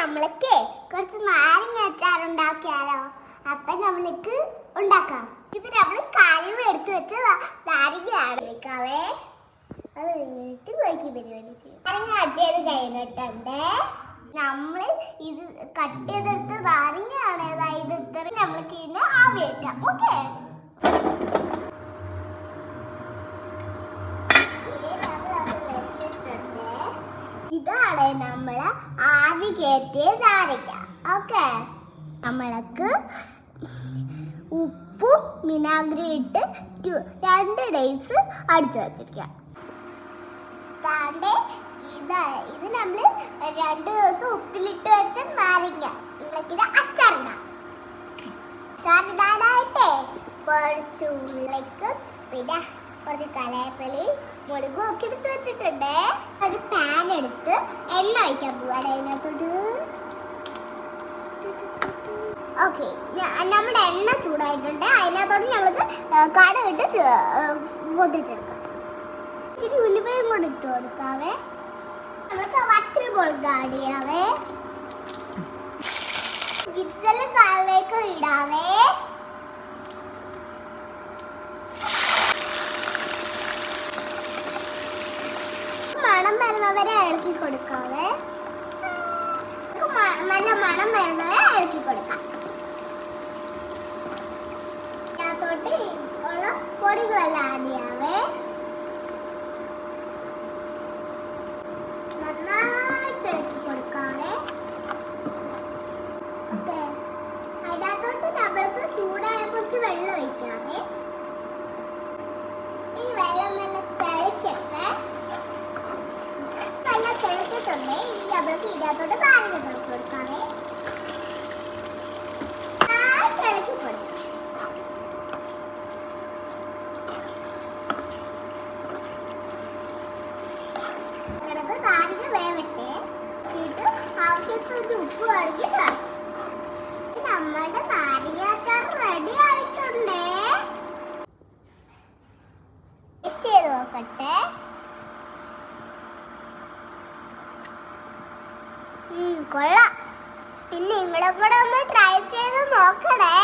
നമ്മൾക്ക് കുറച്ച് നാരങ്ങ അച്ചാർ ഉണ്ടാക്കിയാലോ? അപ്പൊ നമ്മൾക്ക് ഉണ്ടാക്കാം. ഇത് നമ്മൾ കാര്യം എടുത്ത് വെച്ച് നാരങ്ങയാണ് വെക്കാവേ. അത് കഴിഞ്ഞിട്ട് ബാക്കി പരിപാടി ചെയ്യും. നാരങ്ങ കട്ട് ചെയ്ത് കഴിഞ്ഞിട്ടുണ്ട്. നമ്മൾ ഇത് കട്ട് ചെയ്തെടുത്ത് നാരങ്ങയാണ് ഇത് ഇത്ര നമ്മൾക്ക് ഇതിനെ ആവി കയറ്റാം. ഓക്കെ, ഇതാണ് നമ്മള് ആവി കയറ്റിയ നാരങ്ങ. ഓക്കെ, നമ്മൾക്ക് ഉപ്പും വിനാഗിരി ഇട്ട് 2 days അടിച്ചു വെച്ചിരിക്കാം. ഇത് നമ്മൾ 2 ദിവസം ഉപ്പിലിട്ട് വെച്ച നാരങ്ങ നമ്മൾക്കിത് അച്ചാറിടാം. അച്ചാറിടാനായിട്ടേ കുറച്ച് ഉള്ളിലേക്കും പിന്നെ കുറച്ച് കലയപ്പലയും മുളകും ഒക്കെ എടുത്ത് വെച്ചിട്ടുണ്ട്. ഒരു പാൻ എടുത്ത് എണ്ണ ഒഴിക്കാൻ പോവാണ് അതിനകത്തോട്ട്. ഓക്കെ, നമ്മുടെ എണ്ണ ചൂടായിട്ടുണ്ട്. അതിനകത്തോട്ട് നമ്മൾക്ക് കടുകിട്ട് പൊട്ടിച്ചെടുക്കാം. ഇച്ചിരി ഉലുവയും കൂടെ ഇട്ട് കൊടുക്കാവേ. നമുക്ക് വറ്റൽ മുളക് ആഡ് ചെയ്യാവേ. കിച്ചണിൽ കാലിലേക്ക് ഇടാവേ. മണം വരുന്നവരെ ഇളക്കി കൊടുക്കാവേ. നല്ല മണം വരുന്നവരെ ഇളക്കി കൊടുക്കാം. അതിനകത്തോട്ട് ഉള്ള പൊടികളെല്ലാം ആഡ് ചെയ്യാവേ. നന്നായിട്ട് ഇളക്കി കൊടുക്കാവേ. ഓക്കെ, അതിനകത്തോട്ട് നമ്മൾക്ക് ചൂടായ കുറച്ച് വെള്ളം ഒഴിക്കാവേ. ഈ വെള്ളം നല്ല തിളക്കട്ടെ. നല്ല തിളച്ചിട്ടുണ്ട്. ഇനി നമ്മൾക്ക് ഇതിനകത്തോട്ട് നാരങ്ങ തിളക്കി കൊടുക്കാവേ. തിളക്കി കൊടുക്കാം. നാരങ്ങ വേവട്ടെ. എന്നിട്ട് ആവശ്യത്തിന് ഉപ്പ് കഴുകി നമ്മുടെ നാരങ്ങ അച്ചാർ റെഡി ആയിട്ടുണ്ടേ. ടേസ്റ്റ് ചെയ്ത് നോക്കട്ടെ. കൊള്ളാം. പിന്നെ നിങ്ങളും കൂടെ ഒന്ന് ട്രൈ ചെയ്ത് നോക്കണേ.